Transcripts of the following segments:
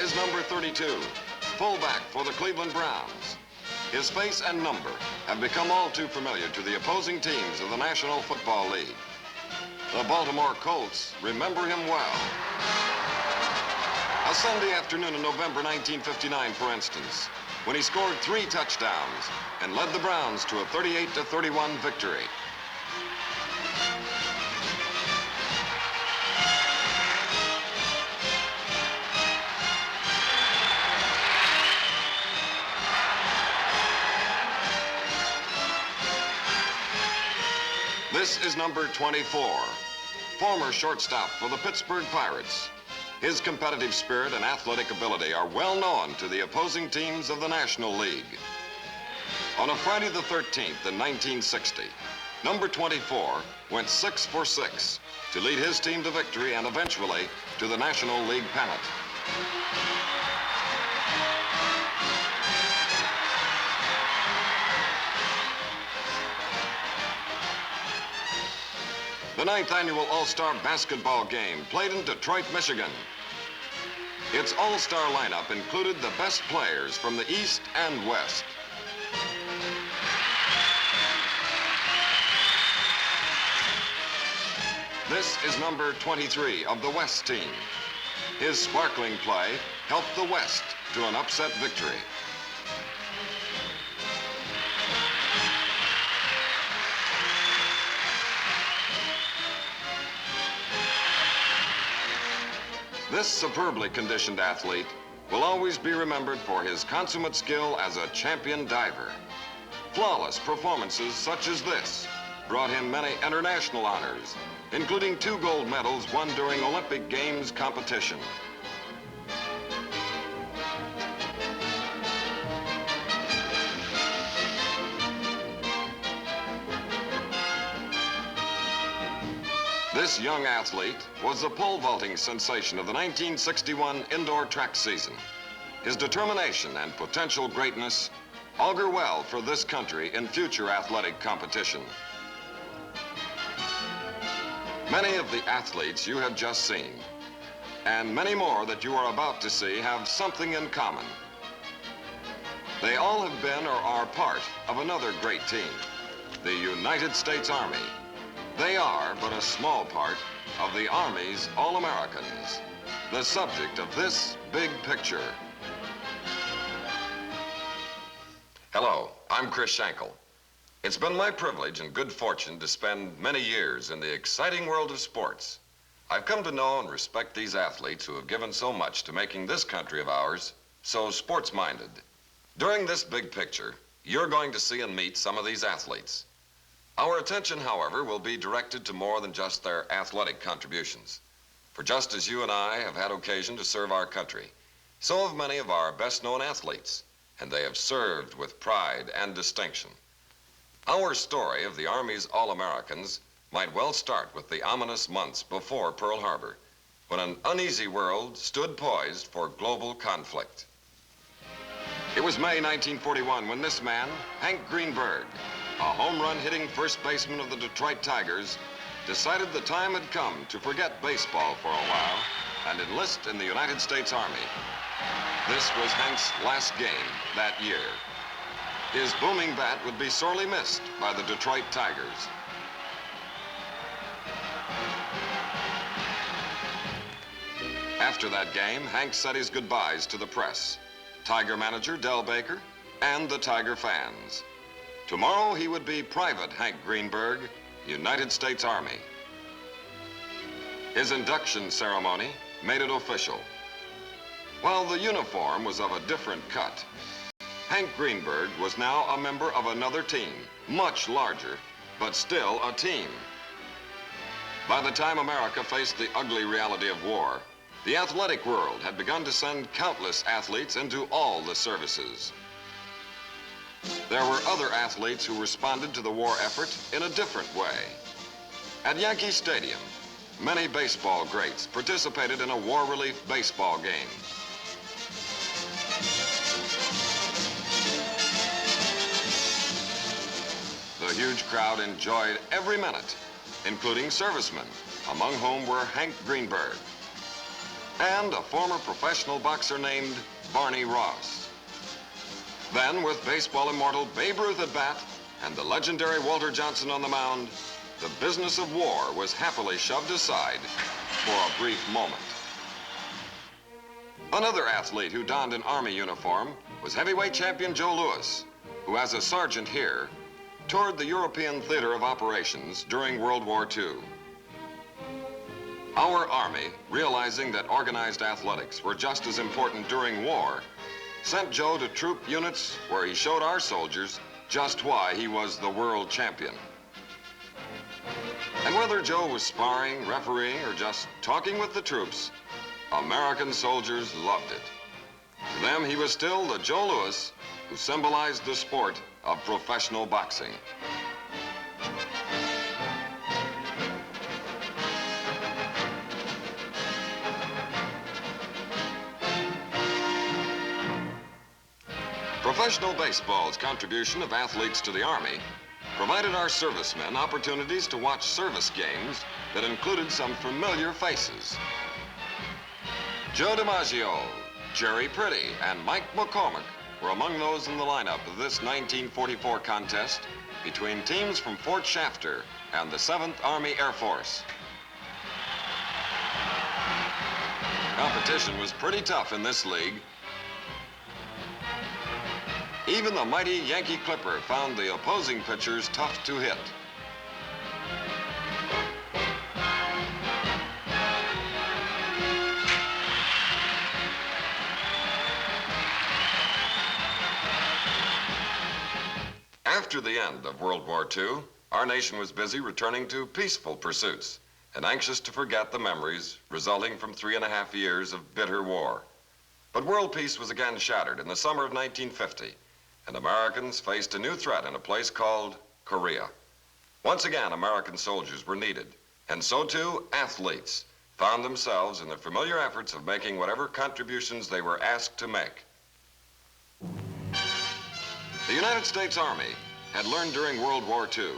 is number 32, fullback for the Cleveland Browns. His face and number have become all too familiar to the opposing teams of the National Football League. The Baltimore Colts remember him well. A Sunday afternoon in November 1959, for instance, when he scored 3 touchdowns and led the Browns to a 38-31 victory. This is number 24, former shortstop for the Pittsburgh Pirates. His competitive spirit and athletic ability are well known to the opposing teams of the National League. On a Friday the 13th in 1960, number 24 went 6 for 6 to lead his team to victory and eventually to the National League pennant. The 9th annual All-Star basketball game played in Detroit, Michigan. Its All-Star lineup included the best players from the East and West. This is number 23 of the West team. His sparkling play helped the West to an upset victory. This superbly conditioned athlete will always be remembered for his consummate skill as a champion diver. Flawless performances such as this brought him many international honors, including 2 gold medals won during Olympic Games competition. This young athlete was the pole vaulting sensation of the 1961 indoor track season. His determination and potential greatness augur well for this country in future athletic competition. Many of the athletes you have just seen, and many more that you are about to see, have something in common. They all have been or are part of another great team, the United States Army. They are but a small part of the Army's All-Americans, the subject of this big picture. Hello, I'm Chris Schenkel. It's been my privilege and good fortune to spend many years in the exciting world of sports. I've come to know and respect these athletes who have given so much to making this country of ours so sports-minded. During this big picture, you're going to see and meet some of these athletes. Our attention, however, will be directed to more than just their athletic contributions. For just as you and I have had occasion to serve our country, so have many of our best-known athletes, and they have served with pride and distinction. Our story of the Army's All-Americans might well start with the ominous months before Pearl Harbor, when an uneasy world stood poised for global conflict. It was May 1941 when this man, Hank Greenberg, a home run hitting first baseman of the Detroit Tigers, decided the time had come to forget baseball for a while and enlist in the United States Army. This was Hank's last game that year. His booming bat would be sorely missed by the Detroit Tigers. After that game, Hank said his goodbyes to the press, Tiger manager Del Baker, and the Tiger fans. Tomorrow he would be Private Hank Greenberg, United States Army. His induction ceremony made it official. While the uniform was of a different cut, Hank Greenberg was now a member of another team, much larger, but still a team. By the time America faced the ugly reality of war, the athletic world had begun to send countless athletes into all the services. There were other athletes who responded to the war effort in a different way. At Yankee Stadium, many baseball greats participated in a war relief baseball game. The huge crowd enjoyed every minute, including servicemen, among whom were Hank Greenberg. and a former professional boxer named Barney Ross. Then, with baseball immortal Babe Ruth at bat and the legendary Walter Johnson on the mound, the business of war was happily shoved aside for a brief moment. Another athlete who donned an Army uniform was heavyweight champion Joe Louis, who as a sergeant here, toured the European theater of operations during World War II. Our Army, realizing that organized athletics were just as important during war, sent Joe to troop units where he showed our soldiers just why he was the world champion. And whether Joe was sparring, refereeing, or just talking with the troops, American soldiers loved it. To them, he was still the Joe Louis who symbolized the sport of professional boxing. Professional baseball's contribution of athletes to the Army provided our servicemen opportunities to watch service games that included some familiar faces. Joe DiMaggio, Jerry Pretty, and Mike McCormick were among those in the lineup of this 1944 contest between teams from Fort Shafter and the 7th Army Air Force. Competition was pretty tough in this league. Even the mighty Yankee Clipper found the opposing pitchers tough to hit. After the end of World War II, our nation was busy returning to peaceful pursuits and anxious to forget the memories resulting from 3.5 years of bitter war. But world peace was again shattered in the summer of 1950, and Americans faced a new threat in a place called Korea. Once again, American soldiers were needed, and so too athletes found themselves in the familiar efforts of making whatever contributions they were asked to make. The United States Army had learned during World War II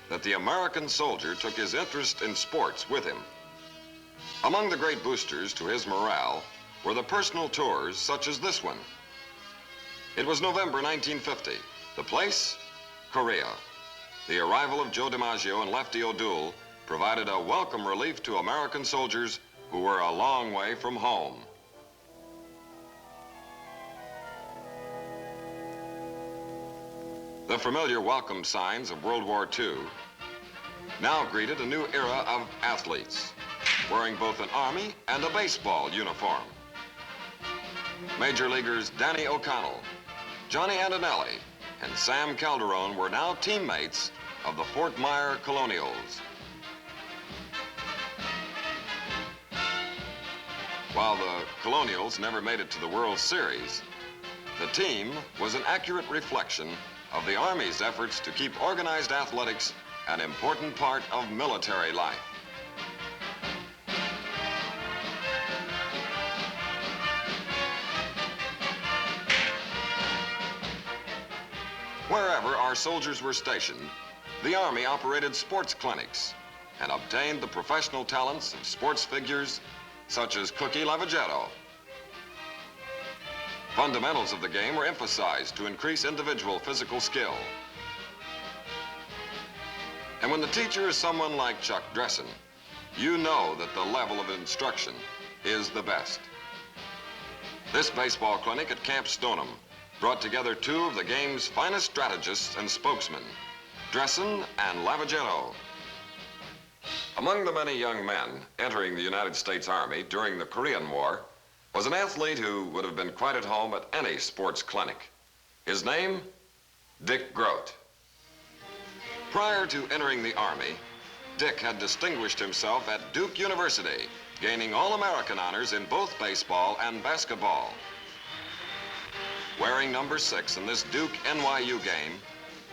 that the American soldier took his interest in sports with him. Among the great boosters to his morale were the personal tours such as this one. It was November 1950. The place? Korea. The arrival of Joe DiMaggio and Lefty O'Doul provided a welcome relief to American soldiers who were a long way from home. The familiar welcome signs of World War II now greeted a new era of athletes, wearing both an Army and a baseball uniform. Major leaguers Danny O'Connell, Johnny Antonelli, and Sam Calderon were now teammates of the Fort Myer Colonials. While the Colonials never made it to the World Series, the team was an accurate reflection of the Army's efforts to keep organized athletics an important part of military life. Wherever our soldiers were stationed, the Army operated sports clinics and obtained the professional talents of sports figures such as Cookie Lavagetto. Fundamentals of the game were emphasized to increase individual physical skill. And when the teacher is someone like Chuck Dressen, you know that the level of instruction is the best. This baseball clinic at Camp Stoneham brought together two of the game's finest strategists and spokesmen, Dressen and Lavagetto. Among the many young men entering the United States Army during the Korean War was an athlete who would have been quite at home at any sports clinic. His name, Dick Grote. Prior to entering the Army, Dick had distinguished himself at Duke University, gaining All-American honors in both baseball and basketball. Wearing number 6 in this Duke NYU game,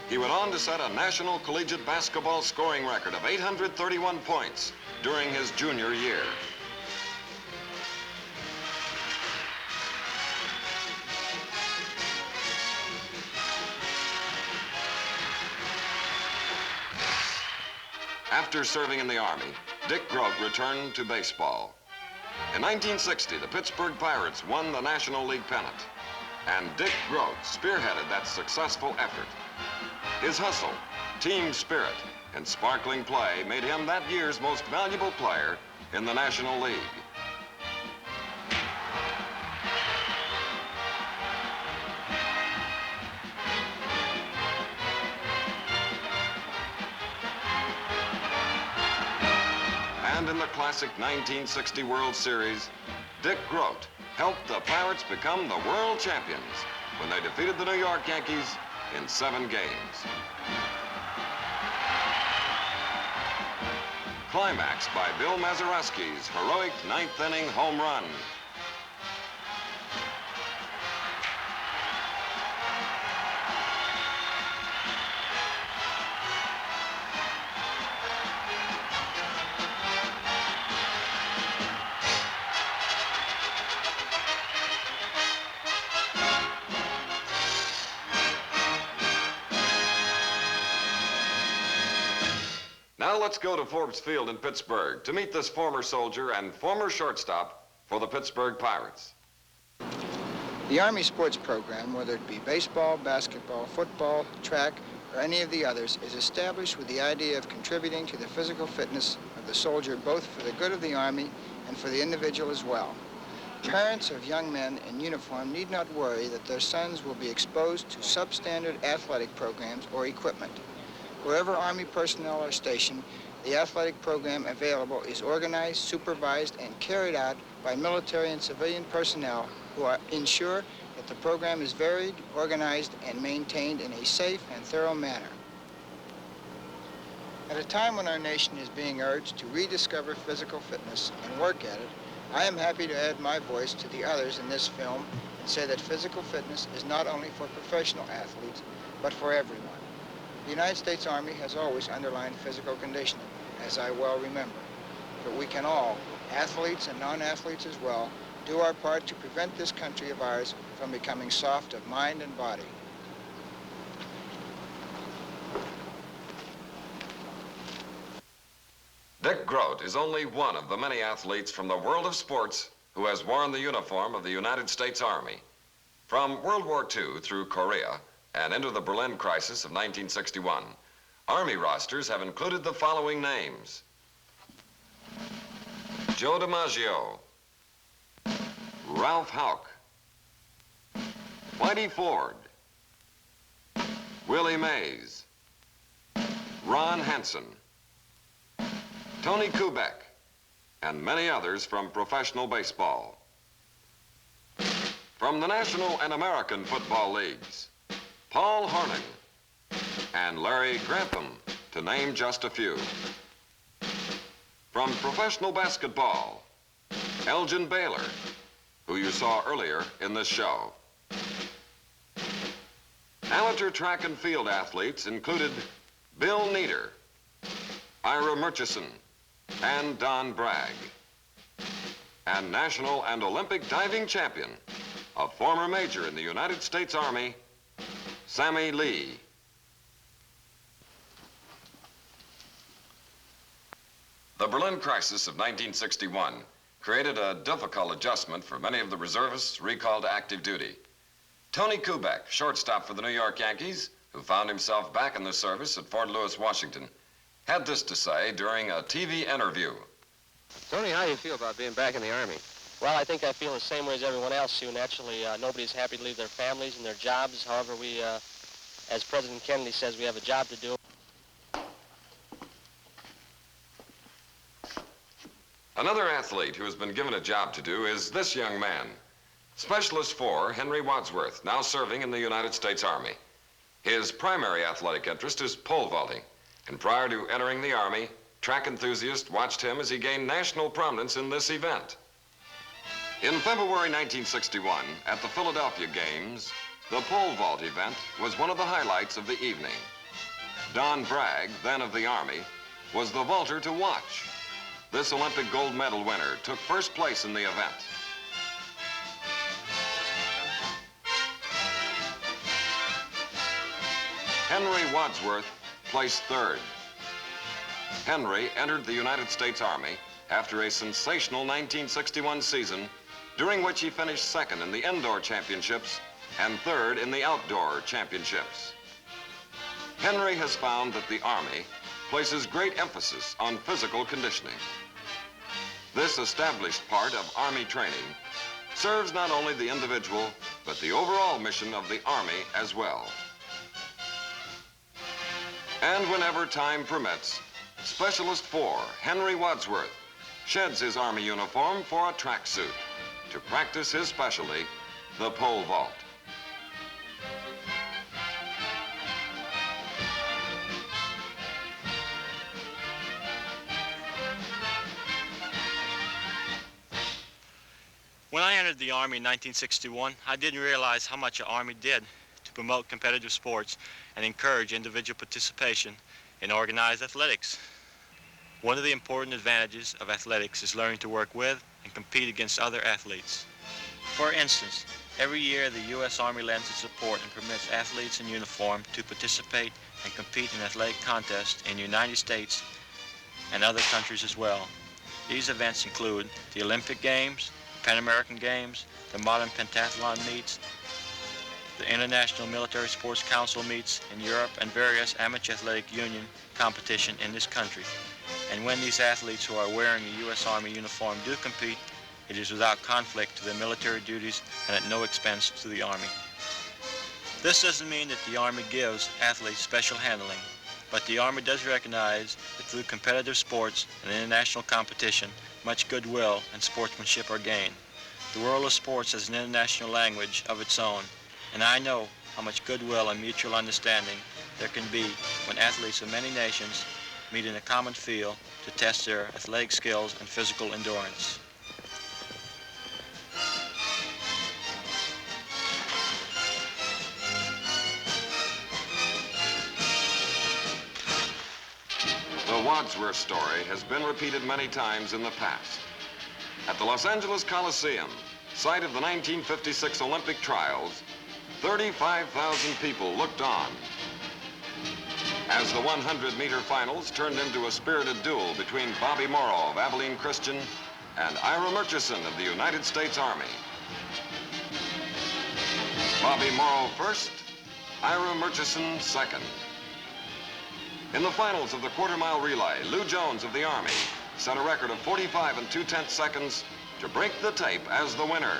he went on to set a national collegiate basketball scoring record of 831 points during his junior year. After serving in the Army, Dick Grote returned to baseball. In 1960, the Pittsburgh Pirates won the National League pennant, and Dick Groat spearheaded that successful effort. His hustle, team spirit, and sparkling play made him that year's most valuable player in the National League. And in the classic 1960 World Series, Dick Groat helped the Pirates become the world champions when they defeated the New York Yankees in 7 games. Climaxed by Bill Mazeroski's heroic 9th inning home run. Now let's go to Forbes Field in Pittsburgh to meet this former soldier and former shortstop for the Pittsburgh Pirates. The Army sports program, whether it be baseball, basketball, football, track, or any of the others, is established with the idea of contributing to the physical fitness of the soldier, both for the good of the Army and for the individual as well. Parents of young men in uniform need not worry that their sons will be exposed to substandard athletic programs or equipment. Wherever Army personnel are stationed, the athletic program available is organized, supervised, and carried out by military and civilian personnel who ensure that the program is varied, organized, and maintained in a safe and thorough manner. At a time when our nation is being urged to rediscover physical fitness and work at it, I am happy to add my voice to the others in this film and say that physical fitness is not only for professional athletes, but for everyone. The United States Army has always underlined physical conditioning, as I well remember. But we can all, athletes and non-athletes as well, do our part to prevent this country of ours from becoming soft of mind and body. Dick Groat is only one of the many athletes from the world of sports who has worn the uniform of the United States Army. From World War II through Korea, and into the Berlin crisis of 1961, Army rosters have included the following names: Joe DiMaggio, Ralph Houck, Whitey Ford, Willie Mays, Ron Hansen, Tony Kubek, and many others from professional baseball. From the National and American Football Leagues, Paul Hornung and Larry Grantham, to name just a few. From professional basketball, Elgin Baylor, who you saw earlier in this show. Amateur track and field athletes included Bill Nieder, Ira Murchison, and Don Bragg. And national and Olympic diving champion, a former major in the United States Army, Sammy Lee. The Berlin crisis of 1961 created a difficult adjustment for many of the reservists recalled to active duty. Tony Kubek, shortstop for the New York Yankees, who found himself back in the service at Fort Lewis, Washington, had this to say during a TV interview. Tony, how do you feel about being back in the Army? Well, I think I feel the same way as everyone else, Sue. Naturally, nobody's happy to leave their families and their jobs. However, we, as President Kennedy says, we have a job to do. Another athlete who has been given a job to do is this young man, Specialist 4 Henry Wadsworth, now serving in the United States Army. His primary athletic interest is pole vaulting, and prior to entering the Army, track enthusiasts watched him as he gained national prominence in this event. In February 1961, at the Philadelphia Games, the pole vault event was one of the highlights of the evening. Don Bragg, then of the Army, was the vaulter to watch. This Olympic gold medal winner took first place in the event. Henry Wadsworth placed third. Henry entered the United States Army after a sensational 1961 season, during which he finished second in the indoor championships and third in the outdoor championships. Henry has found that the Army places great emphasis on physical conditioning. This established part of Army training serves not only the individual, but the overall mission of the Army as well. And whenever time permits, Specialist 4, Henry Wadsworth, sheds his Army uniform for a tracksuit to practice his specialty, the pole vault. When I entered the Army in 1961, I didn't realize how much the Army did to promote competitive sports and encourage individual participation in organized athletics. One of the important advantages of athletics is learning to work with and compete against other athletes. For instance, every year the U.S. Army lends its support and permits athletes in uniform to participate and compete in athletic contests in the United States and other countries as well. These events include the Olympic Games, Pan American Games, the Modern Pentathlon meets, the International Military Sports Council meets in Europe, and various amateur athletic union competition in this country. And when these athletes who are wearing a U.S. Army uniform do compete, it is without conflict to their military duties and at no expense to the Army. This doesn't mean that the Army gives athletes special handling, but the Army does recognize that through competitive sports and international competition, much goodwill and sportsmanship are gained. The world of sports has an international language of its own, and I know how much goodwill and mutual understanding there can be when athletes of many nations meet in a common field to test their athletic skills and physical endurance. The Wadsworth story has been repeated many times in the past. At the Los Angeles Coliseum, site of the 1956 Olympic trials, 35,000 people looked on as the 100-meter finals turned into a spirited duel between Bobby Morrow of Abilene Christian and Ira Murchison of the United States Army. Bobby Morrow first, Ira Murchison second. In the finals of the quarter-mile relay, Lou Jones of the Army set a record of 45 2/10 seconds to break the tape as the winner.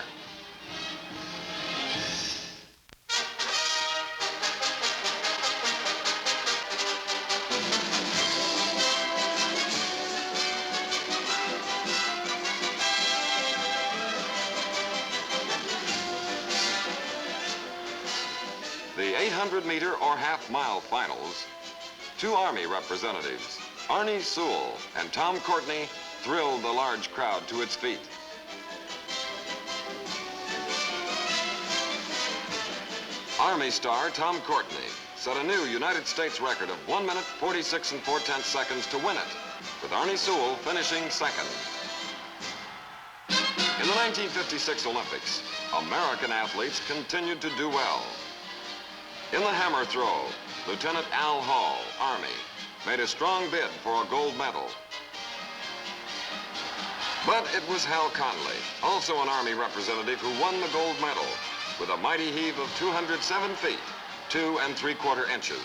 The 800-meter or half-mile finals, two Army representatives, Arnie Sewell and Tom Courtney, thrilled the large crowd to its feet. Army star Tom Courtney set a new United States record of 1 minute 46 4/10 seconds to win it, with Arnie Sewell finishing second. In the 1956 Olympics, American athletes continued to do well. In the hammer throw, Lieutenant Al Hall, Army, made a strong bid for a gold medal. But it was Hal Conley, also an Army representative, who won the gold medal with a mighty heave of 207 feet, 2 3/4 inches.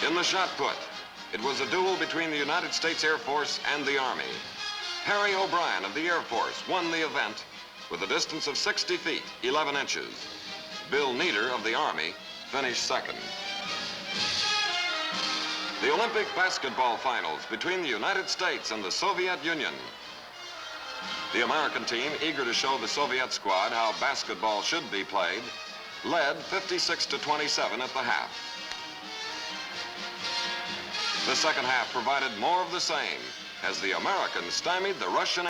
In the shot put, it was a duel between the United States Air Force and the Army. Harry O'Brien of the Air Force won the event with a distance of 60 feet, 11 inches. Bill Needer of the Army finished second. The Olympic basketball finals between the United States and the Soviet Union. The American team, eager to show the Soviet squad how basketball should be played, led 56-27 at the half. The second half provided more of the same as the Americans stymied the Russian